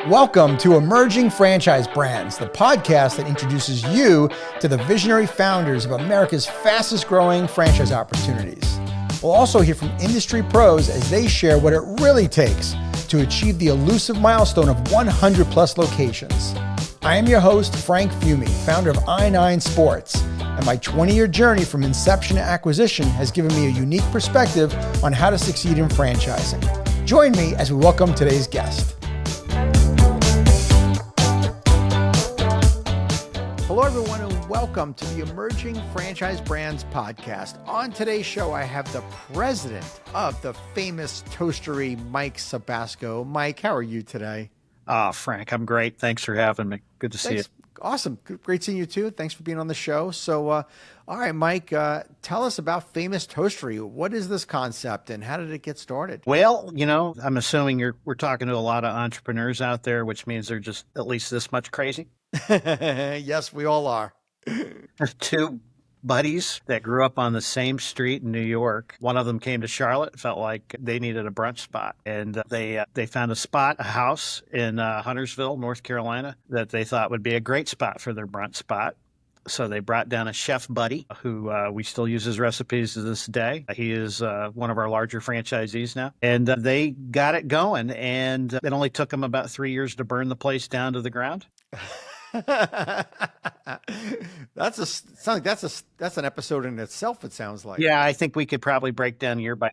Welcome to Emerging Franchise Brands, the podcast that introduces you to the visionary founders of America's fastest growing franchise opportunities. We'll also hear from industry pros as they share what it really takes to achieve the elusive milestone of 100 plus locations. I am your host, Frank Fiume, founder of I9 Sports, and my 20-year journey from inception to acquisition has given me a unique perspective on how to succeed in franchising. Join me as we welcome today's guest. Hello, everyone, and welcome to the Emerging Franchise Brands podcast. On today's show, I have the president of the Famous Toastery, Mike Sebazco. Mike, how are you today? Frank, I'm great. Thanks for having me. Good to see you. Awesome. Great seeing you too. Thanks for being on the show. So, all right, Mike, tell us about Famous Toastery. What is this concept and how did it get started? Well, I'm assuming we're talking to a lot of entrepreneurs out there, which means they're just at least this much crazy. Yes, we all are. Two buddies that grew up on the same street in New York. One of them came to Charlotte, felt like they needed a brunch spot. And they found a house in Huntersville, North Carolina, that they thought would be a great spot for their brunch spot. So they brought down a chef buddy who we still use his recipes to this day. He is one of our larger franchisees now. And they got it going. And it only took them about 3 years to burn the place down to the ground. That's an episode in itself, it sounds like. Yeah, I think we could probably break down year by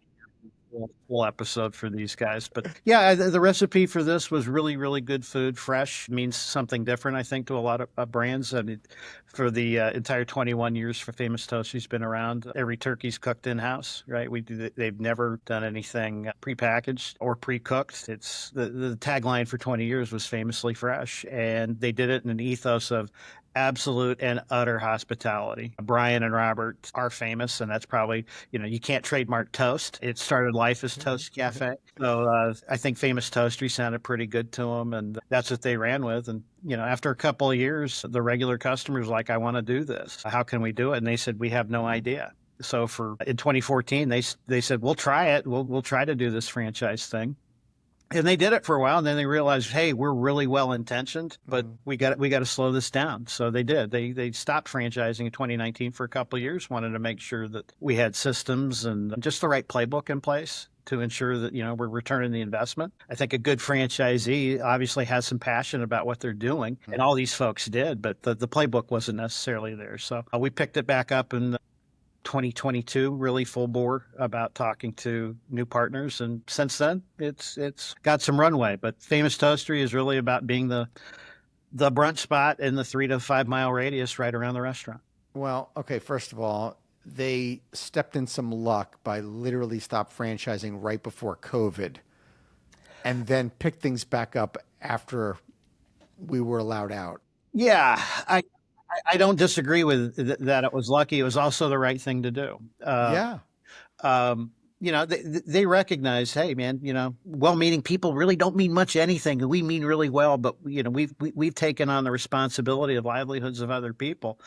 full episode for these guys. But yeah, the recipe for this was really, really good food. Fresh means something different, I think, to a lot of brands. I mean, for the entire 21 years for Famous Toastery's been around, every turkey's cooked in-house, right? They've never done anything prepackaged or pre-cooked. It's the tagline for 20 years was famously fresh. And they did it in an ethos of absolute and utter hospitality. Brian and Robert are famous, and that's probably, you can't trademark toast. It started life as Toast Cafe. So I think Famous Toastery sounded pretty good to them, and that's what they ran with. And, after a couple of years, the regular customers were like, I want to do this. How can we do it? And they said, we have no idea. So in 2014, they said, we'll try it. We'll try to do this franchise thing. And they did it for a while, and then they realized, hey, we're really well intentioned, but we got to slow this down. So they did. They stopped franchising in 2019 for a couple of years. Wanted to make sure that we had systems and just the right playbook in place to ensure that we're returning the investment. I think a good franchisee obviously has some passion about what they're doing, and all these folks did, but the playbook wasn't necessarily there. So we picked it back up in 2022, really full bore about talking to new partners. And since then, it's got some runway. But Famous Toastery is really about being the brunch spot in the 3 to 5 mile radius right around the restaurant. Well, okay, first of all, they stepped in some luck by literally stopped franchising right before COVID and then picked things back up after we were allowed out. Yeah, I don't disagree with that. It was lucky. It was also the right thing to do. They recognize, hey, man, well-meaning people really don't mean much anything. We mean really well, but we've taken on the responsibility of livelihoods of other people,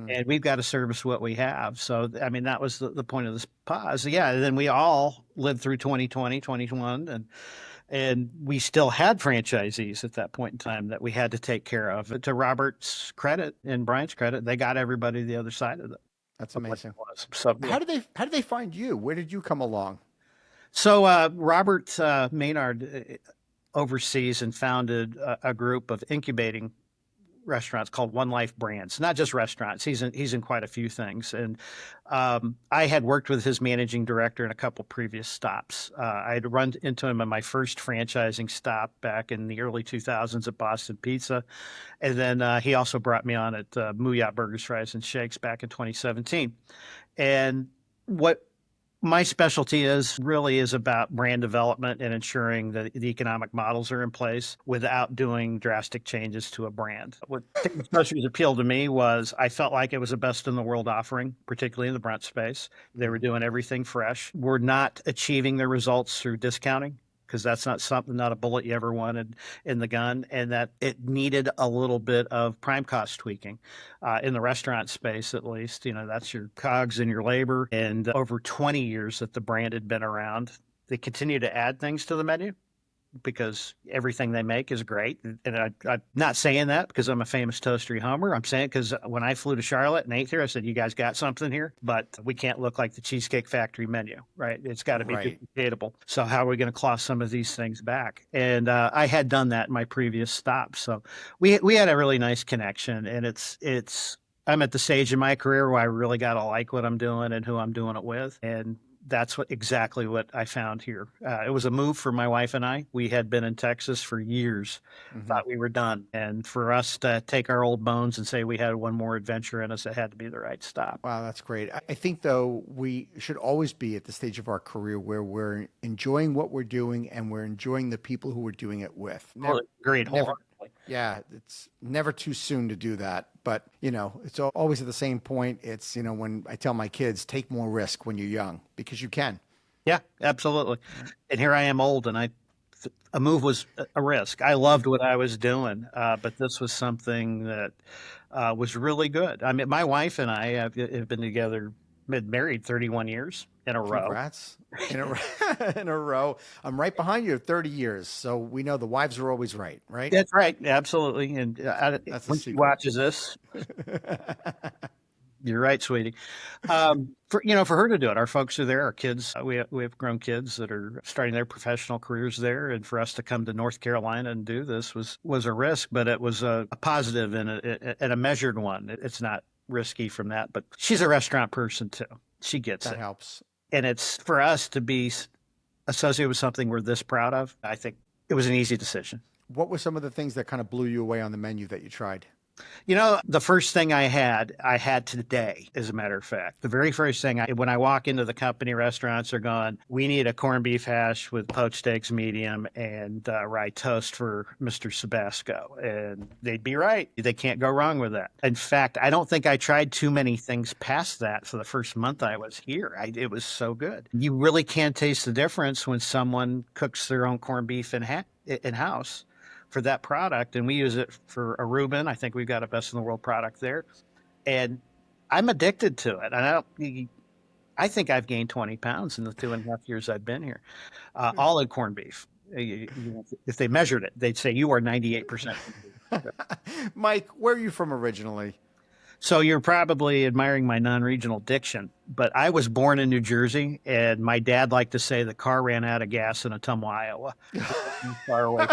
and we've got to service what we have. So, that was the point of this pause. Yeah, and then we all lived through 2020, 2021, and we still had franchisees at that point in time that we had to take care of. To Robert's credit and Brian's credit, they got everybody the other side of it. That's amazing. So, how did they find you? Where did you come along? So Robert Maynard oversees and founded a group of incubating restaurants called One Life Brands, not just restaurants. He's in quite a few things. And I had worked with his managing director in a couple previous stops. I had run into him in my first franchising stop back in the early 2000s at Boston Pizza. And then he also brought me on at Mooyah Burgers, Fries, and Shakes back in 2017. And what my specialty is about brand development and ensuring that the economic models are in place without doing drastic changes to a brand. What Toastery's appeal to me was I felt like it was a best in the world offering, particularly in the brunch space. They were doing everything fresh. We're not achieving the results through discounting, because that's not a bullet you ever wanted in the gun, and that it needed a little bit of prime cost tweaking in the restaurant space, at least. That's your COGS and your labor. And over 20 years that the brand had been around, they continue to add things to the menu, because everything they make is great. And I'm not saying that because I'm a Famous Toastery homer. I'm saying because when I flew to Charlotte and ate here, I said, you guys got something here, but we can't look like the Cheesecake Factory menu, right? It's got to be Right. duplicatable. So how are we going to claw some of these things back? And I had done that in my previous stop. So we had a really nice connection, and I'm at the stage in my career where I really got to like what I'm doing and who I'm doing it with. And that's exactly what I found here. It was a move for my wife and I. We had been in Texas for years, thought we were done. And for us to take our old bones and say we had one more adventure in us, it had to be the right stop. Wow, that's great. I think, though, we should always be at the stage of our career where we're enjoying what we're doing and we're enjoying the people who we're doing it with. Agreed. Yeah, it's never too soon to do that. But, it's always at the same point. It's, when I tell my kids, take more risk when you're young because you can. Yeah, absolutely. And here I am old, and a move was a risk. I loved what I was doing, but this was something that was really good. I mean, my wife and I have been together, been married 31 years in a row. Congrats. In a row. I'm right behind you 30 years. So we know the wives are always right, right? That's right. Absolutely. And when she watches this, you're right, sweetie. For her to do it, our folks are there. Our kids, we have grown kids that are starting their professional careers there, and for us to come to North Carolina and do this was a risk, but it was a positive and a measured one. It's not risky from that, but she's a restaurant person too. She gets it. That helps. And it's for us to be associated with something we're this proud of. I think it was an easy decision. What were some of the things that kind of blew you away on the menu that you tried? The first thing I had today, as a matter of fact. The very first thing, when I walk into the company restaurants, they're going, we need a corned beef hash with poached eggs medium and rye toast for Mr. Sebazco. And they'd be right. They can't go wrong with that. In fact, I don't think I tried too many things past that for the first month I was here. It was so good. You really can taste the difference when someone cooks their own corned beef in-house for that product, and we use it for a Reuben. I think we've got a best in the world product there, and I'm addicted to it. And I think I've gained 20 pounds in the 2.5 years I've been here, all in corned beef. If they measured it, they'd say you are 98%. Mike, where are you from originally? So you're probably admiring my non-regional diction, but I was born in New Jersey, and my dad liked to say the car ran out of gas in Ottumwa, Iowa. Far away.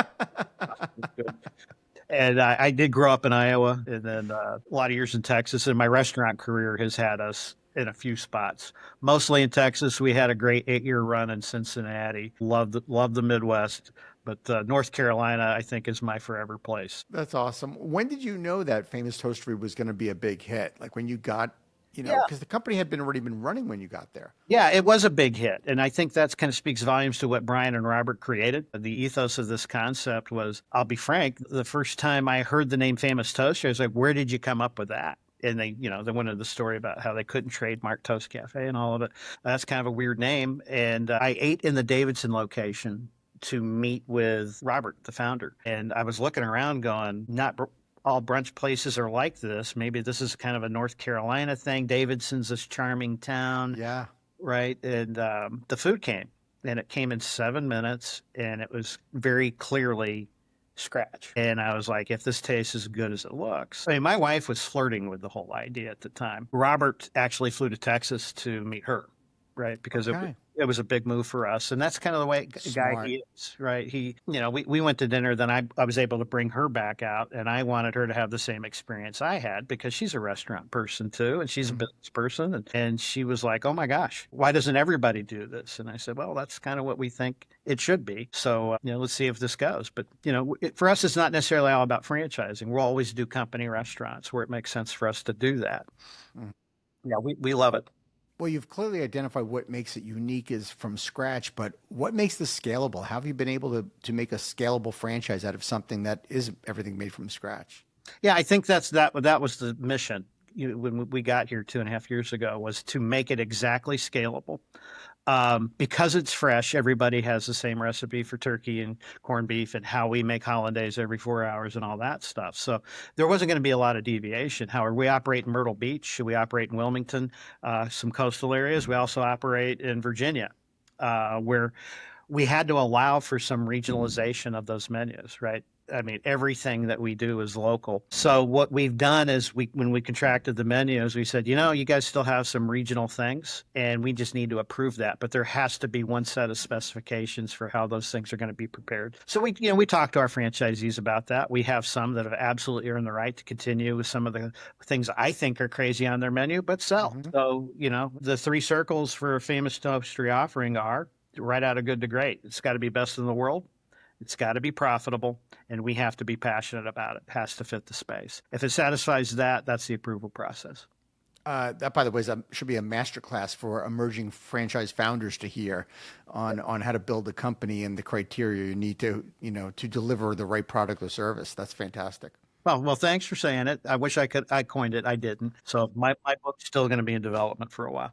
And I did grow up in Iowa, and then a lot of years in Texas, and my restaurant career has had us in a few spots, mostly in Texas. We had a great 8-year run in Cincinnati. Loved the Midwest. But North Carolina, I think, is my forever place. That's awesome. When did you know that Famous Toastery was going to be a big hit? Like when you got, because the company had already been running when you got there. Yeah, it was a big hit. And I think that's kind of speaks volumes to what Brian and Robert created. The ethos of this concept was, I'll be frank, the first time I heard the name Famous Toastery, I was like, where did you come up with that? And they went into the story about how they couldn't trademark Toast Cafe and all of it. That's kind of a weird name. And I ate in the Davidson location to meet with Robert, the founder. And I was looking around going, not all brunch places are like this. Maybe this is kind of a North Carolina thing. Davidson's this charming town. Yeah. Right. And the food came, and it came in 7 minutes, and it was very clearly scratch. And I was like, if this tastes as good as it looks. I mean, my wife was flirting with the whole idea at the time. Robert actually flew to Texas to meet her. Right. Because it was a big move for us. And that's kind of the way guy he is. Right. We went to dinner. Then I was able to bring her back out, and I wanted her to have the same experience I had because she's a restaurant person too. And she's a business person. And she was like, oh my gosh, why doesn't everybody do this? And I said, well, that's kind of what we think it should be. So, let's see if this goes. But, for us, it's not necessarily all about franchising. We'll always do company restaurants where it makes sense for us to do that. Yeah, we love it. Well, you've clearly identified what makes it unique is from scratch, but what makes this scalable? How have you been able to make a scalable franchise out of something that is everything made from scratch? Yeah, I think that was the mission when we got here 2.5 years ago, was to make it exactly scalable. Because it's fresh, everybody has the same recipe for turkey and corned beef and how we make hollandaise every 4 hours and all that stuff. So there wasn't going to be a lot of deviation. However, we operate in Myrtle Beach. We operate in Wilmington, some coastal areas. We also operate in Virginia, where we had to allow for some regionalization of those menus, right? I mean, everything that we do is local. So what we've done is when we contracted the menus, we said, you guys still have some regional things and we just need to approve that. But there has to be one set of specifications for how those things are going to be prepared. So we talked to our franchisees about that. We have some that have absolutely earned the right to continue with some of the things I think are crazy on their menu, but sell. Mm-hmm. So, the 3 circles for a Famous Toastery offering are right out of good to great. It's got to be best in the world. It's got to be profitable, and we have to be passionate about it. It has to fit the space. If it satisfies that, that's the approval process. That, by the way, should be a masterclass for emerging franchise founders to hear on how to build a company and the criteria you need to deliver the right product or service. That's fantastic. Well, thanks for saying it. I wish I coined it. I didn't. So my book's still going to be in development for a while.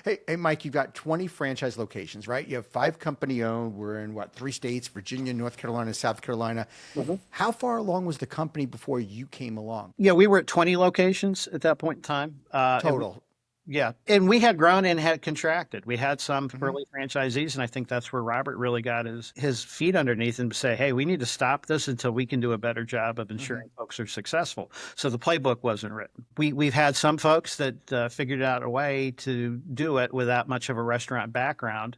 Hey, Mike, you've got 20 franchise locations, right? You have 5 company owned. We're in 3 states, Virginia, North Carolina, South Carolina. Mm-hmm. How far along was the company before you came along? Yeah, we were at 20 locations at that point in time. Total. Yeah. And we had grown and had contracted. We had some early franchisees, and I think that's where Robert really got his feet underneath him to say, hey, we need to stop this until we can do a better job of ensuring folks are successful. So the playbook wasn't written. We've had some folks that figured out a way to do it without much of a restaurant background.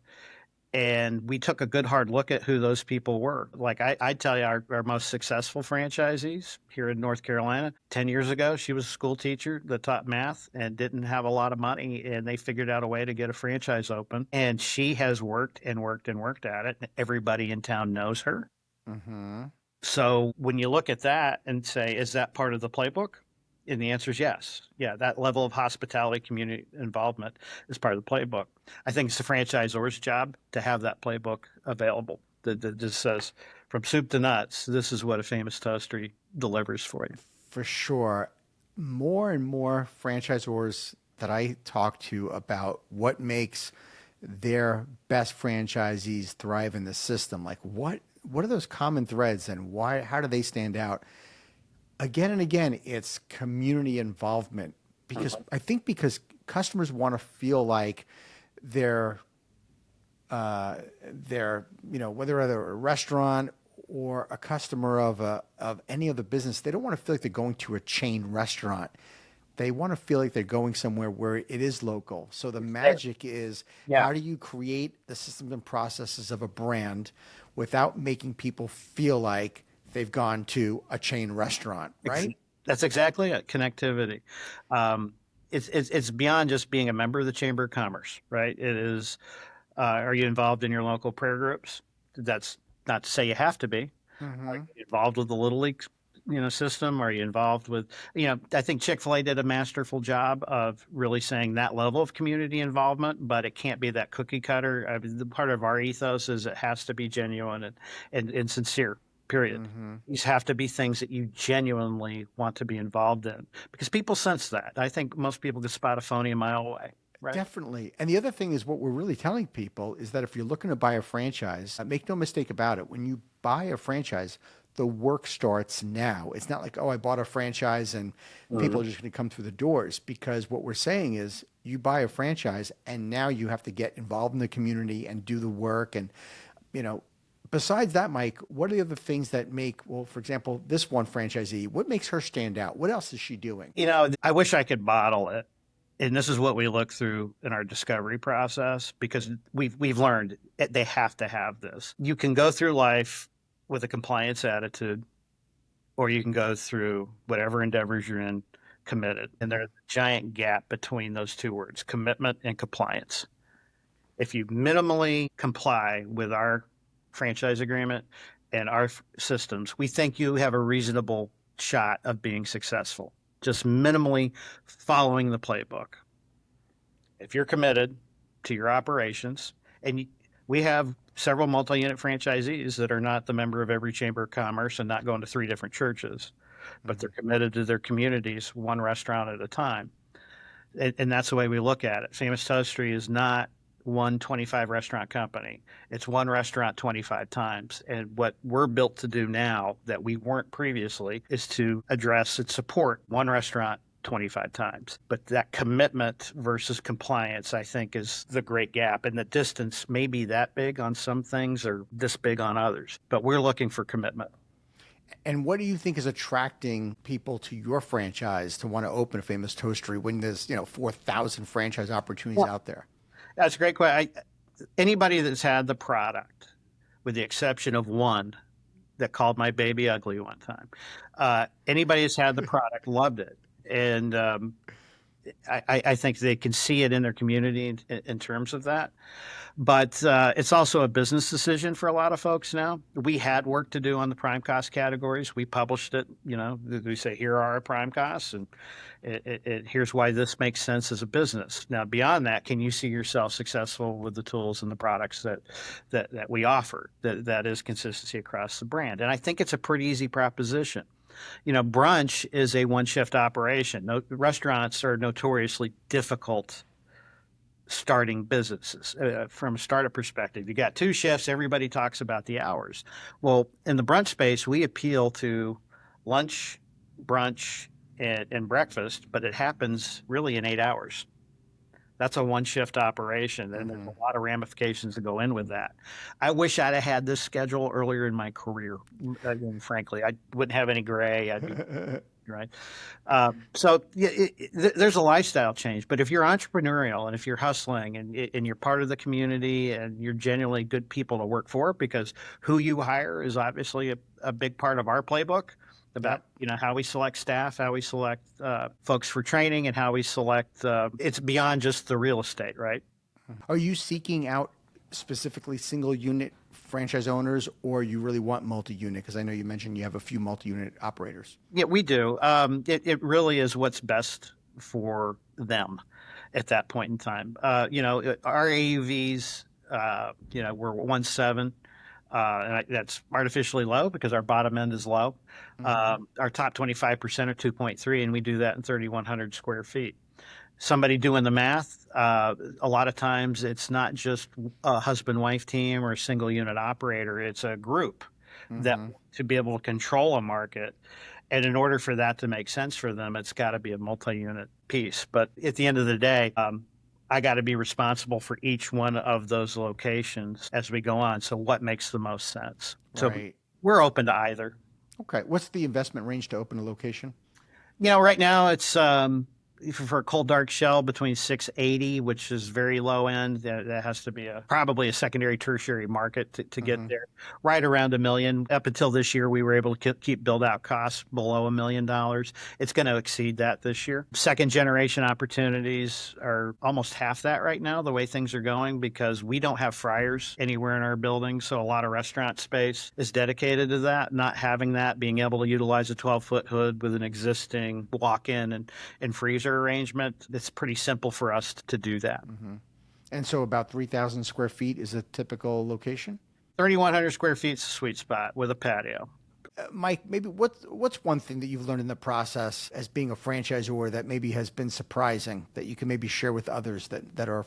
And we took a good hard look at who those people were. Like I'd tell you, our most successful franchisees here in North Carolina, 10 years ago, she was a school teacher that taught math and didn't have a lot of money. And they figured out a way to get a franchise open. And she has worked and worked and worked at it. Everybody in town knows her. Mm-hmm. So when you look at that and say, is that part of the playbook? And the answer is yes. Yeah, that level of hospitality, community involvement is part of the playbook. I think it's the franchisor's job to have that playbook available that just says, from soup to nuts, this is what a Famous Toastery delivers for you. For sure. More and more franchisors that I talk to about what makes their best franchisees thrive in the system, like what are those common threads and how do they stand out? Again and again, it's community involvement because I think because customers want to feel like they're whether they're a restaurant or a customer of any other business, they don't want to feel like they're going to a chain restaurant. They want to feel like they're going somewhere where it is local. So the magic is how do you create the systems and processes of a brand without making people feel like they've gone to a chain restaurant, right? That's exactly it. Connectivity. It's beyond just being a member of the Chamber of Commerce, right? It is, are you involved in your local prayer groups? That's not to say you have to be. Mm-hmm. Are you involved with the Little League, system? Are you involved with, I think Chick-fil-A did a masterful job of really saying that level of community involvement, but it can't be that cookie cutter. I mean, the part of our ethos is it has to be genuine and sincere. Period. Mm-hmm. These have to be things that you genuinely want to be involved in because people sense that. I think most people can spot a phony a mile away. Right? Definitely. And the other thing is what we're really telling people is that if you're looking to buy a franchise, make no mistake about it. When you buy a franchise, the work starts now. It's not like, oh, I bought a franchise and people are just going to come through the doors, because what we're saying is you buy a franchise and now you have to get involved in the community and do the work. And, besides that, Mike, what are the other things that make, for example, this one franchisee, what makes her stand out? What else is she doing? I wish I could bottle it. And this is what we look through in our discovery process because we've learned they have to have this. You can go through life with a compliance attitude, or you can go through whatever endeavors you're in committed. And there's a giant gap between those two words, commitment and compliance. If you minimally comply with our franchise agreement and our systems, we think you have a reasonable shot of being successful. Just minimally following the playbook. If you're committed to your operations, and we have several multi-unit franchisees that are not the member of every Chamber of Commerce and not going to 3 different churches, but they're committed to their communities, one restaurant at a time. And that's the way we look at it. Famous Toastery is not one 25 restaurant company. It's one restaurant 25 times. And what we're built to do now that we weren't previously is to address and support one restaurant 25 times. But that commitment versus compliance, I think, is the great gap. And the distance may be that big on some things or this big on others. But we're looking for commitment. And what do you think is attracting people to your franchise to want to open a Famous Toastery when there's, 4,000 franchise opportunities out there? That's a great question. Anybody that's had the product, with the exception of one that called my baby ugly one time, anybody that's had the product loved it. And I think they can see it in their community in terms of that. But it's also a business decision for a lot of folks now. We had work to do on the prime cost categories. We published it. We say, here are our prime costs, and here's why this makes sense as a business. Now, beyond that, can you see yourself successful with the tools and the products that we offer? That is consistency across the brand. And I think it's a pretty easy proposition. Brunch is a one-shift operation. Restaurants are notoriously difficult starting businesses from a startup perspective. You got 2 shifts, everybody talks about the hours. Well, in the brunch space, we appeal to lunch, brunch, and breakfast, but it happens really in 8 hours. That's a one-shift operation, and there's a lot of ramifications that go in with that. I wish I'd have had this schedule earlier in my career. Frankly, I wouldn't have any gray. I'd be right. There's a lifestyle change. But if you're entrepreneurial and if you're hustling and you're part of the community and you're genuinely good people to work for, because who you hire is obviously a big part of our playbook about how we select staff, how we select folks for training, and how we select. It's beyond just the real estate, right? Are you seeking out specifically single unit franchise owners, or you really want multi-unit? Because I know you mentioned you have a few multi-unit operators. Yeah, we do. It really is what's best for them at that point in time. Our AUVs, we're 1.7. And that's artificially low because our bottom end is low. Our top 25% are 2.3, and we do that in 3,100 square feet. Somebody doing the math, a lot of times it's not just a husband-wife team or a single unit operator. It's a group that to be able to control a market. And in order for that to make sense for them, it's got to be a multi-unit piece. But at the end of the day, I got to be responsible for each one of those locations as we go on. So what makes the most sense? So we're open to either. Okay. What's the investment range to open a location? Right now it's for a cold dark shell between 680, which is very low end. That has to be probably a secondary tertiary market to get there. Right around $1 million. Up until this year, we were able to keep build out costs below $1 million. It's going to exceed that this year. Second generation opportunities are almost half that right now, the way things are going, because we don't have fryers anywhere in our building. So a lot of restaurant space is dedicated to that. Not having that, being able to utilize a 12-foot hood with an existing walk-in and freezer arrangement, it's pretty simple for us to do that. And so about 3,000 square feet is a typical location? 3,100 square feet is a sweet spot with a patio. Mike, maybe what's one thing that you've learned in the process as being a franchisor that maybe has been surprising that you can maybe share with others that are,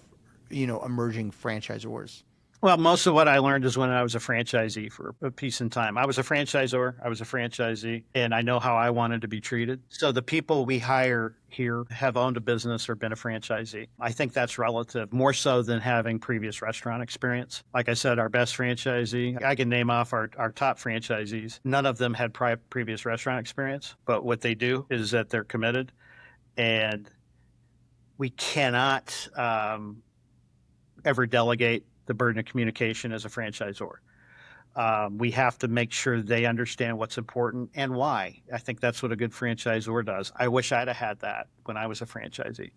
emerging franchisors? Well, most of what I learned is when I was a franchisee for a piece in time. I was a franchisor, I was a franchisee, and I know how I wanted to be treated. So the people we hire here have owned a business or been a franchisee. I think that's relative, more so than having previous restaurant experience. Like I said, our best franchisee, I can name off our top franchisees. None of them had previous restaurant experience, but what they do is that they're committed, and we cannot ever delegate the burden of communication as a franchisor. We have to make sure they understand what's important and why. I think that's what a good franchisor does. I wish I'd have had that when I was a franchisee.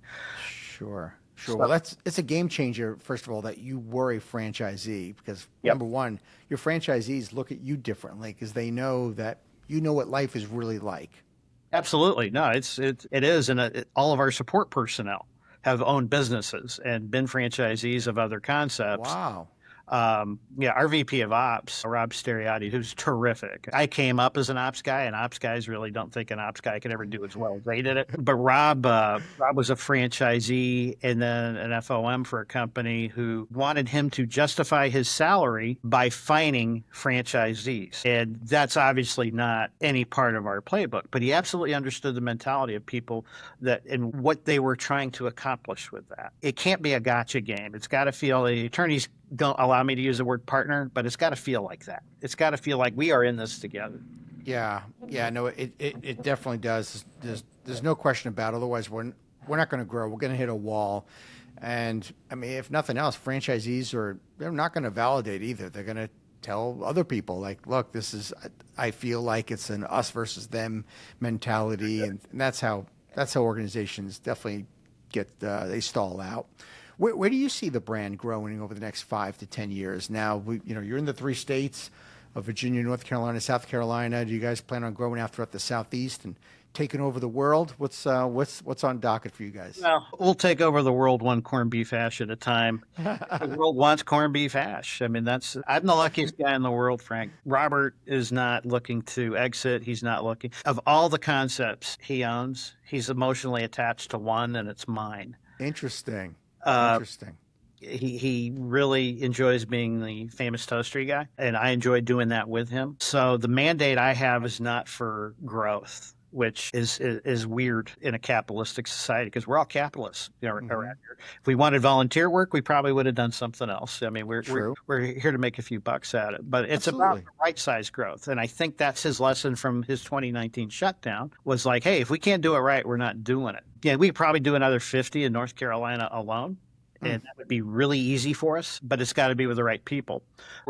Sure. Well, it's a game changer, first of all, that you were a franchisee, because number one, your franchisees look at you differently because they know that you know what life is really like. Absolutely. No, it is. And all of our support personnel have owned businesses and been franchisees of other concepts. Wow. Yeah, our VP of Ops, Rob Steriati, who's terrific. I came up as an ops guy, and ops guys really don't think an ops guy can ever do as well as they did it. But Rob was a franchisee and then an FOM for a company who wanted him to justify his salary by fining franchisees. And that's obviously not any part of our playbook, but he absolutely understood the mentality of people that and what they were trying to accomplish with that. It can't be a gotcha game. It's got to feel, the attorneys don't allow me to use the word partner, but it's got to feel like that. It's got to feel like we are in this together. Yeah, no, it definitely does. There's no question about it. Otherwise, we're not going to grow. We're going to hit a wall. And I mean, if nothing else, franchisees they're not going to validate either. They're going to tell other people, like, look, I feel like it's an us versus them mentality, and that's how organizations definitely they stall out. Where do you see the brand growing over the next 5 to 10 years? Now, you're in the 3 states of Virginia, North Carolina, South Carolina. Do you guys plan on growing out throughout the Southeast and taking over the world? What's on docket for you guys? Well, we'll take over the world one corned beef hash at a time. The world wants corned beef hash. I mean, I'm the luckiest guy in the world, Frank. Robert is not looking to exit. He's not looking. Of all the concepts he owns, he's emotionally attached to one, and it's mine. Interesting. He really enjoys being the Famous Toastery guy, and I enjoy doing that with him. So the mandate I have is not for growth, which is weird in a capitalistic society because we're all capitalists around here. If we wanted volunteer work, we probably would have done something else. I mean, we're here to make a few bucks at it, but it's about the right size growth. And I think that's his lesson from his 2019 shutdown was like, hey, if we can't do it right, we're not doing it. Yeah, we could probably do another 50 in North Carolina alone. And that would be really easy for us, but it's got to be with the right people.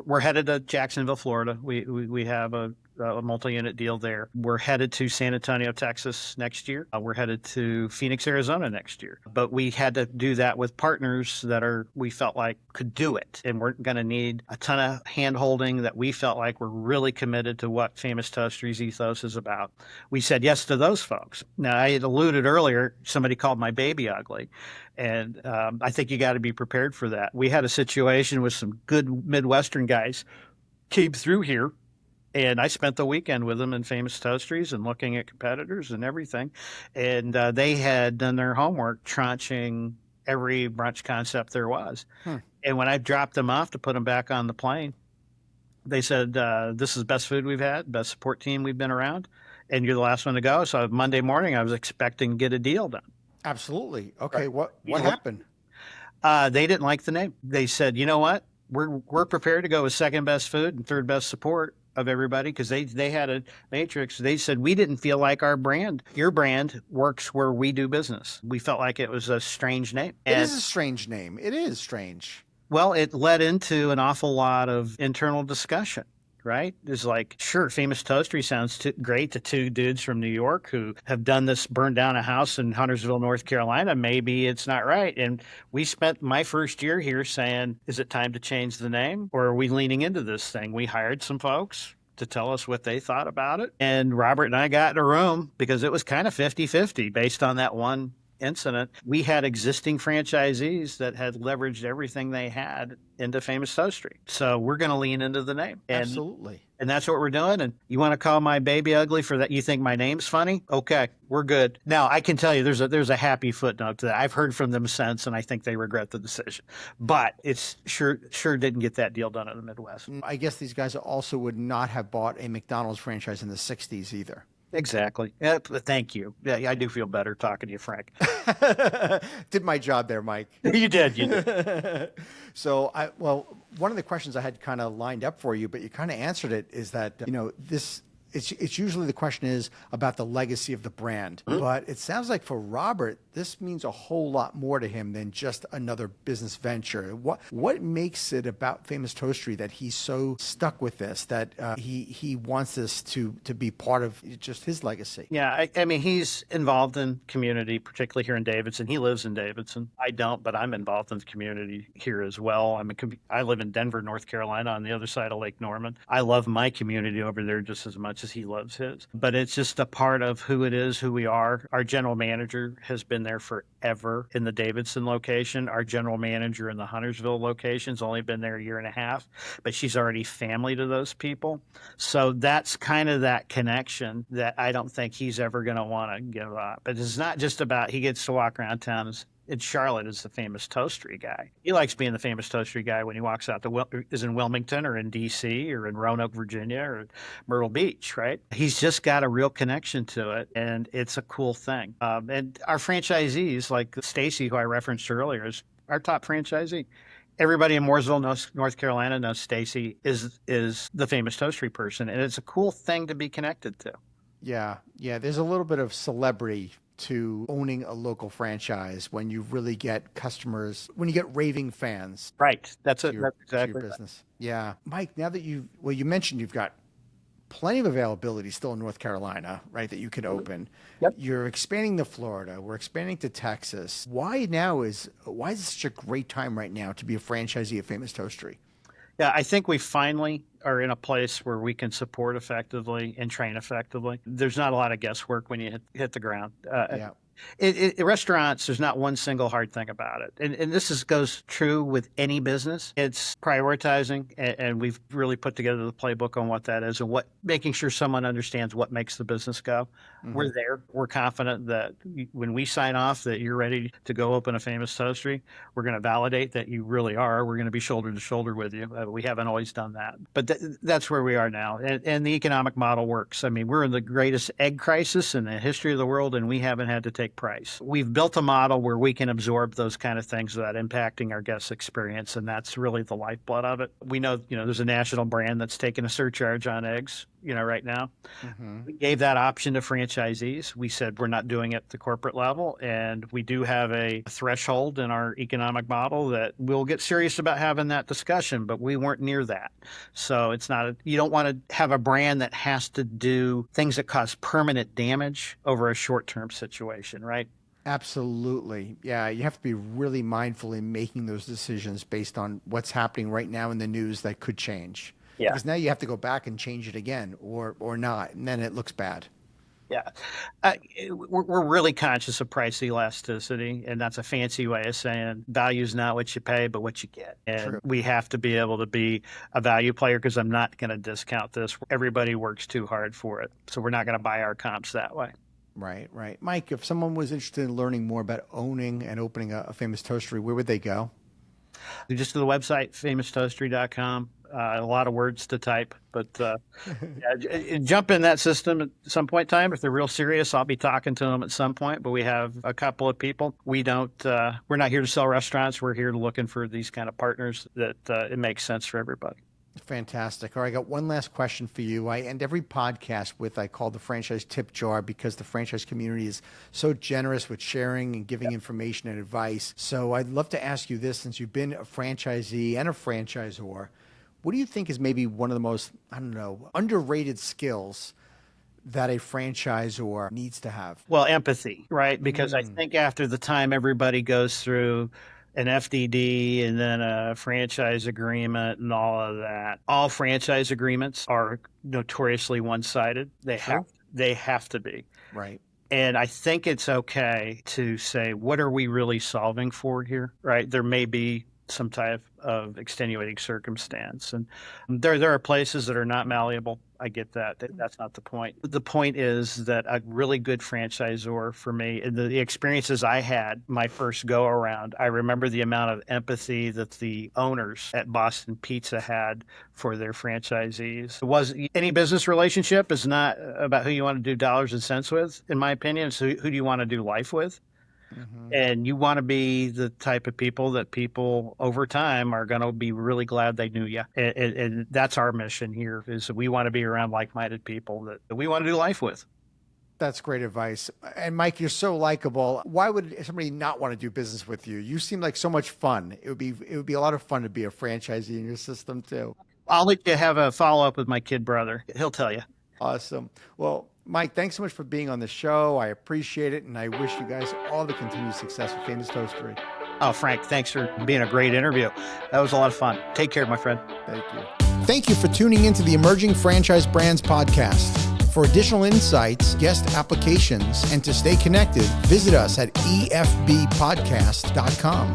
We're headed to Jacksonville, Florida. We have a multi-unit deal there. We're headed to San Antonio, Texas next year. We're headed to Phoenix, Arizona next year. But we had to do that with partners that we felt like could do it and weren't going to need a ton of hand-holding, that we felt like were really committed to what Famous Toastery's ethos is about. We said yes to those folks. Now, I had alluded earlier, somebody called my baby ugly. And I think you got to be prepared for that. We had a situation with some good Midwestern guys came through here, and I spent the weekend with them in Famous Toasteries and looking at competitors and everything. And they had done their homework tranching every brunch concept there was. And when I dropped them off to put them back on the plane, they said, this is the best food we've had, best support team we've been around, and you're the last one to go. So Monday morning, I was expecting to get a deal done. Absolutely. Okay. Right. What happened? They didn't like the name. They said, you know what? We're prepared to go with second best food and third best support of everybody, because they had a matrix. They said, we didn't feel like your brand works where we do business. We felt like it was a strange name. It is a strange name. It is strange. Well, it led into an awful lot of internal discussion. Right? It's like, sure, Famous Toastery sounds great to 2 dudes from New York who have done this, burned down a house in Huntersville, North Carolina. Maybe it's not right. And we spent my first year here saying, is it time to change the name, or are we leaning into this thing? We hired some folks to tell us what they thought about it. And Robert and I got in a room because it was kind of 50-50 based on that one incident. We had existing franchisees that had leveraged everything they had into Famous Toastery. So we're going to lean into the name. Absolutely. And that's what we're doing. And you want to call my baby ugly for that? You think my name's funny? Okay, we're good. Now, I can tell you there's a happy footnote to that. I've heard from them since, and I think they regret the decision. But it's sure didn't get that deal done in the Midwest. I guess these guys also would not have bought a McDonald's franchise in the 60s either. Exactly. Yeah, thank you. Yeah, I do feel better talking to you, Frank. Did my job there, Mike. You did. So, one of the questions I had kind of lined up for you, but you kind of answered it, is that, it's usually the question is about the legacy of the brand. But it sounds like for Robert, this means a whole lot more to him than just another business venture. What makes it about Famous Toastery that he's so stuck with this, that he wants this to be part of just his legacy? Yeah, I mean, he's involved in community, particularly here in Davidson. He lives in Davidson. I don't, but I'm involved in the community here as well. I live in Denver, North Carolina, on the other side of Lake Norman. I love my community over there just as much much as he loves his. But it's just a part of who it is, who we are. Our general manager has been there forever in the Davidson location. Our general manager in the Huntersville location's only been there a year and a half, but she's already family to those people. So that's kind of that connection that I don't think he's ever going to want to give up. But it's not just about he gets to walk around town in Charlotte as the Famous Toastery guy. He likes being the Famous Toastery guy when he walks out is in Wilmington or in D.C. or in Roanoke, Virginia or Myrtle Beach, right? He's just got a real connection to it, and it's a cool thing. And our franchisees, like Stacy, who I referenced earlier, is our top franchisee. Everybody in Mooresville, North Carolina knows Stacy is the Famous Toastery person, and it's a cool thing to be connected to. Yeah. There's a little bit of celebrity to owning a local franchise when you really get customers, when you get raving fans. Right. That's exactly your business. Yeah. Mike, now that you mentioned you've got plenty of availability still in North Carolina, right, that you could open. Yep. You're expanding to Florida. We're expanding to Texas. Why is it such a great time right now to be a franchisee of Famous Toastery? Yeah, I think we finally are in a place where we can support effectively and train effectively. There's not a lot of guesswork when you hit the ground. Yeah. Restaurants, there's not one single hard thing about it. And this goes true with any business. It's prioritizing, and we've really put together the playbook on what that is and making sure someone understands what makes the business go. Mm-hmm. We're there. We're confident that when we sign off that you're ready to go open a Famous Toastery, we're going to validate that you really are. We're going to be shoulder to shoulder with you. We haven't always done that. But that's where we are now. And the economic model works. I mean, we're in the greatest egg crisis in the history of the world, and we haven't had to take price. We've built a model where we can absorb those kind of things without impacting our guest experience, and that's really the lifeblood of it. We know, there's a national brand that's taking a surcharge on eggs, right now. Mm-hmm. We gave that option to franchisees. We said we're not doing it at the corporate level, and we do have a threshold in our economic model that we'll get serious about having that discussion, but we weren't near that. So it's not, you don't want to have a brand that has to do things that cause permanent damage over a short-term situation, right? Absolutely. Yeah, you have to be really mindful in making those decisions based on what's happening right now in the news that could change. Yeah. Because now you have to go back and change it again or not, and then it looks bad. Yeah. We're really conscious of price elasticity, and that's a fancy way of saying value is not what you pay, but what you get. And True. We have to be able to be a value player because I'm not going to discount this. Everybody works too hard for it, so we're not going to buy our comps that way. Right. Mike, if someone was interested in learning more about owning and opening a Famous Toastery, where would they go? Just to the website, famoustoastery.com. A lot of words to type, but jump in that system at some point in time. If they're real serious, I'll be talking to them at some point, but we have a couple of people. We're not here to sell restaurants. We're here looking for these kind of partners that it makes sense for everybody. Fantastic. All right, I got one last question for you. I end every podcast with, I call the franchise tip jar because the franchise community is so generous with sharing and giving information and advice. So I'd love to ask you this, since you've been a franchisee and a franchisor, what do you think is maybe one of the most, underrated skills that a franchisor needs to have? Well, empathy, right? Because I think after the time everybody goes through an FDD and then a franchise agreement and all of that, all franchise agreements are notoriously one-sided. They have to be. Right. And I think it's okay to say, what are we really solving for here, right? There may be some type of extenuating circumstance. And there are places that are not malleable. I get that. That's not the point. The point is that a really good franchisor for me, and the experiences I had my first go around, I remember the amount of empathy that the owners at Boston Pizza had for their franchisees. Any business relationship is not about who you want to do dollars and cents with, in my opinion. It's who do you want to do life with? Mm-hmm. And you want to be the type of people that people over time are going to be really glad they knew you. And that's our mission here, is we want to be around like-minded people that we want to do life with. That's great advice. And Mike, you're so likable. Why would somebody not want to do business with you? You seem like so much fun. It would be a lot of fun to be a franchisee in your system too. I'll let you have a follow-up with my kid brother. He'll tell you. Awesome. Well, Mike, thanks so much for being on the show. I appreciate it, and I wish you guys all the continued success with Famous Toastery. Oh, Frank, thanks for being a great interview. That was a lot of fun. Take care, my friend. Thank you. Thank you for tuning into the Emerging Franchise Brands podcast. For additional insights, guest applications, and to stay connected, visit us at efbpodcast.com.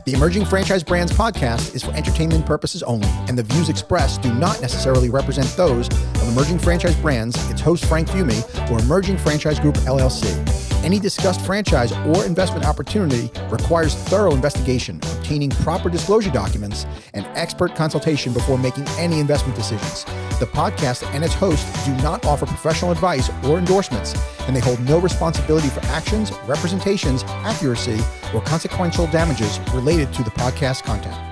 The Emerging Franchise Brands podcast is for entertainment purposes only, and the views expressed do not necessarily represent those of Emerging Franchise Brands, its host Frank Fiume, or Emerging Franchise Group, LLC. Any discussed franchise or investment opportunity requires thorough investigation, obtaining proper disclosure documents, and expert consultation before making any investment decisions. The podcast and its host do not offer professional advice or endorsements, and they hold no responsibility for actions, representations, accuracy, or consequential damages related to the podcast content.